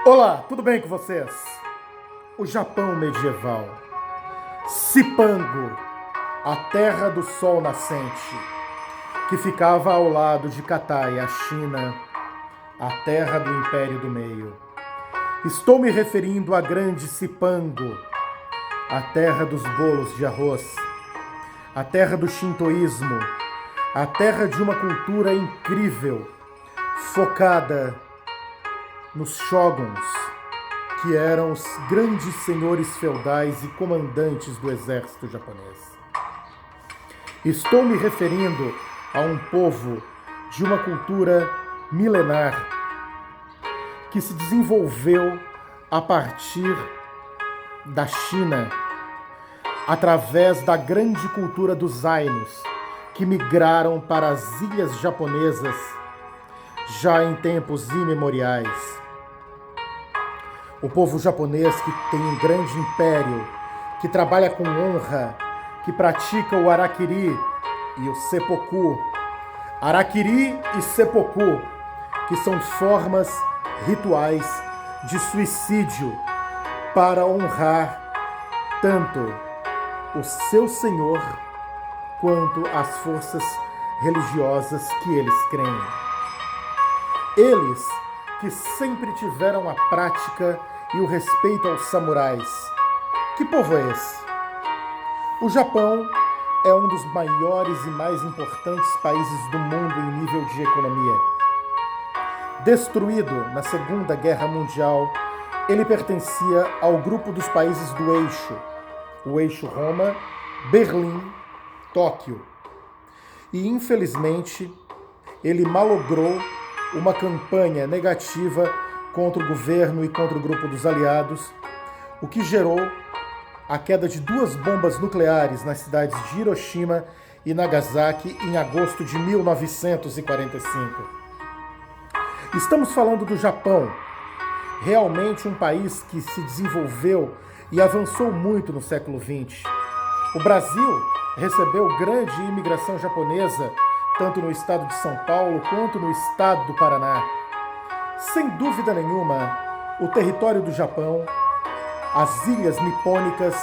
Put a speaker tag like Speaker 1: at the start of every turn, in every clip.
Speaker 1: Olá, tudo bem com vocês? O Japão medieval. Cipango, a terra do sol nascente, que ficava ao lado de Katai, a China, a terra do Império do Meio. Estou me referindo a grande Cipango, a terra dos bolos de arroz, a terra do shintoísmo, a terra de uma cultura incrível, focada nos shoguns, que eram os grandes senhores feudais e comandantes do exército japonês. Estou me referindo a um povo de uma cultura milenar que se desenvolveu a partir da China, através da grande cultura dos Ainos, que migraram para as ilhas japonesas já em tempos imemoriais. O povo japonês que tem um grande império, que trabalha com honra, que pratica o harakiri e o seppuku. Harakiri e seppuku, que são formas rituais de suicídio para honrar tanto o seu senhor quanto as forças religiosas que eles creem. Eles que sempre tiveram a prática e o respeito aos samurais. Que povo é esse? O Japão é um dos maiores e mais importantes países do mundo em nível de economia. Destruído na Segunda Guerra Mundial, ele pertencia ao grupo dos países do eixo, o eixo Roma, Berlim, Tóquio. E, infelizmente, ele malogrou uma campanha negativa contra o governo e contra o grupo dos aliados, o que gerou a queda de 2 bombas nucleares nas cidades de Hiroshima e Nagasaki em agosto de 1945. Estamos falando do Japão, realmente um país que se desenvolveu e avançou muito no século XX. O Brasil recebeu grande imigração japonesa, tanto no estado de São Paulo quanto no estado do Paraná. Sem dúvida nenhuma, o território do Japão, as ilhas nipônicas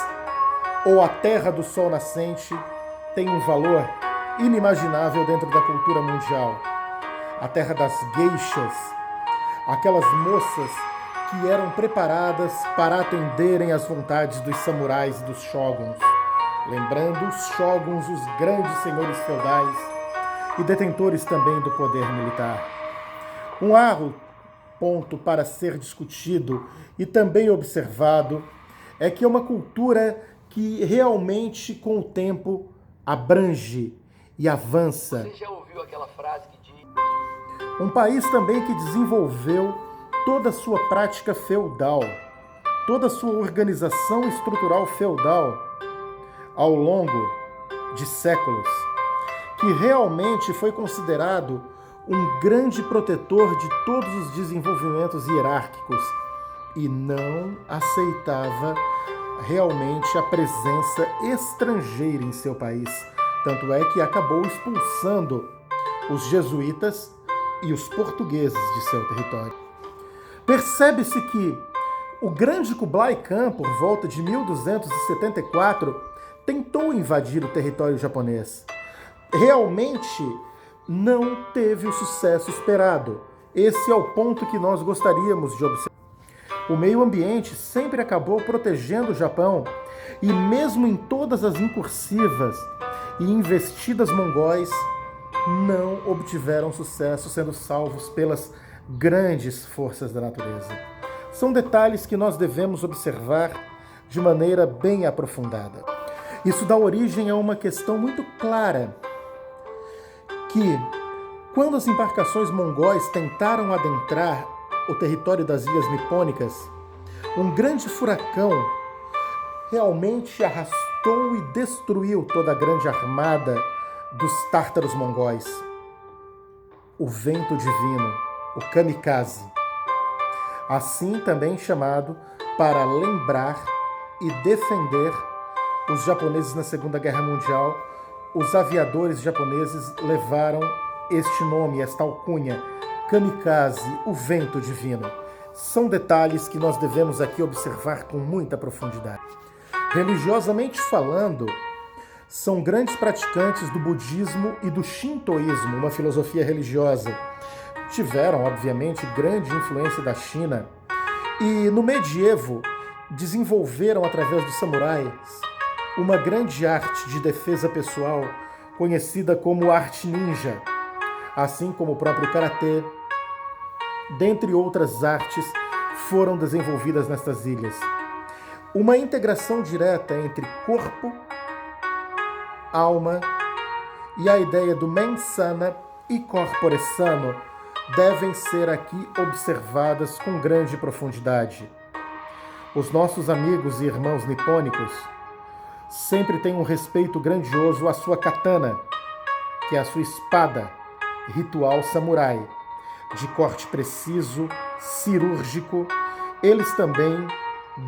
Speaker 1: ou a terra do sol nascente tem um valor inimaginável dentro da cultura mundial. A terra das geishas, aquelas moças que eram preparadas para atenderem às vontades dos samurais e dos shoguns. Lembrando, os shoguns, os grandes senhores feudais e detentores também do poder militar. Um árduo ponto para ser discutido e também observado é que é uma cultura que realmente, com o tempo, abrange e avança.
Speaker 2: Você já ouviu aquela frase que diz...
Speaker 1: Um país também que desenvolveu toda a sua prática feudal, toda a sua organização estrutural feudal ao longo de séculos, que realmente foi considerado um grande protetor de todos os desenvolvimentos hierárquicos e não aceitava realmente a presença estrangeira em seu país. Tanto é que acabou expulsando os jesuítas e os portugueses de seu território. Percebe-se que o grande Kublai Khan, por volta de 1274, tentou invadir o território japonês. Realmente não teve o sucesso esperado. Esse é o ponto que nós gostaríamos de observar. O meio ambiente sempre acabou protegendo o Japão e mesmo em todas as incursivas e investidas mongóis não obtiveram sucesso, sendo salvos pelas grandes forças da natureza. São detalhes que nós devemos observar de maneira bem aprofundada. Isso dá origem a uma questão muito clara, que quando as embarcações mongóis tentaram adentrar o território das ilhas nipônicas, um grande furacão realmente arrastou e destruiu toda a grande armada dos tártaros mongóis. O vento divino, o kamikaze, assim também chamado para lembrar e defender os japoneses na Segunda Guerra Mundial. Os aviadores japoneses levaram este nome, esta alcunha, kamikaze, o vento divino. são detalhes que nós devemos aqui observar com muita profundidade. Religiosamente falando, são grandes praticantes do budismo e do shintoísmo, uma filosofia religiosa. Tiveram, obviamente, grande influência da China e, no medievo, desenvolveram, através dos samurais, uma grande arte de defesa pessoal, conhecida como arte ninja, assim como o próprio karatê, dentre outras artes, foram desenvolvidas nestas ilhas. Uma integração direta entre corpo, alma e a ideia do mens sana e corpore sano devem ser aqui observadas com grande profundidade. Os nossos amigos e irmãos nipônicos sempre têm um respeito grandioso à sua katana, que é a sua espada ritual samurai, de corte preciso, cirúrgico. Eles também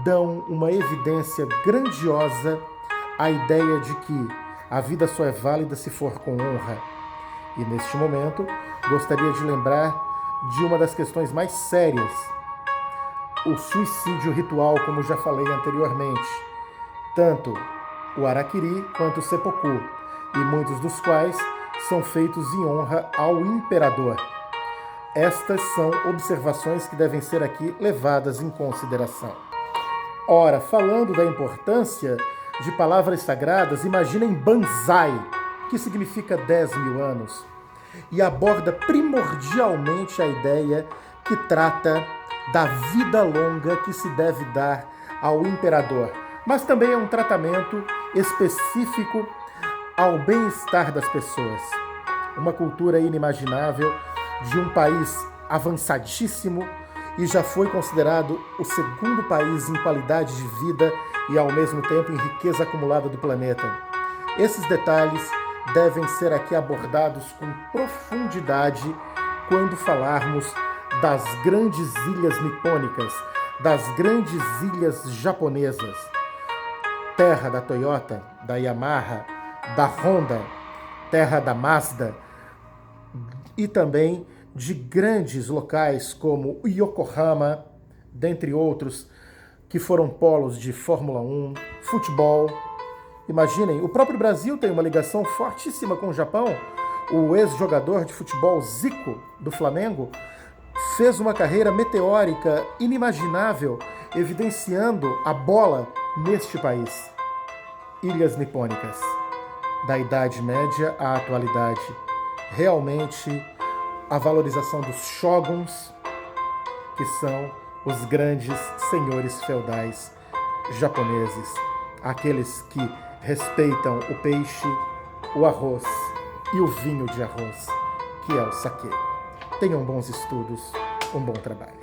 Speaker 1: dão uma evidência grandiosa à ideia de que a vida só é válida se for com honra. E neste momento, gostaria de lembrar de uma das questões mais sérias, o suicídio ritual, como já falei anteriormente. Tanto o harakiri quanto o seppuku, e muitos dos quais são feitos em honra ao imperador. Estas são observações que devem ser aqui levadas em consideração. Ora, falando da importância de palavras sagradas, imaginem Banzai, que significa 10.000 anos, e aborda primordialmente a ideia que trata da vida longa que se deve dar ao imperador, mas também é um tratamento específico ao bem-estar das pessoas. Uma cultura inimaginável de um país avançadíssimo e já foi considerado o segundo país em qualidade de vida e, ao mesmo tempo, em riqueza acumulada do planeta. Esses detalhes devem ser aqui abordados com profundidade quando falarmos das grandes ilhas nipônicas, das grandes ilhas japonesas, terra da Toyota, da Yamaha, da Honda, terra da Mazda, e também de grandes locais como Yokohama, dentre outros, que foram polos de Fórmula 1, futebol. Imaginem, o próprio Brasil tem uma ligação fortíssima com o Japão. O ex-jogador de futebol Zico, do Flamengo, fez uma carreira meteórica inimaginável, evidenciando a bola neste país. Ilhas nipônicas, da Idade Média à atualidade. Realmente, a valorização dos shoguns, que são os grandes senhores feudais japoneses, aqueles que respeitam o peixe, o arroz e o vinho de arroz, que é o saquê. Tenham bons estudos, um bom trabalho.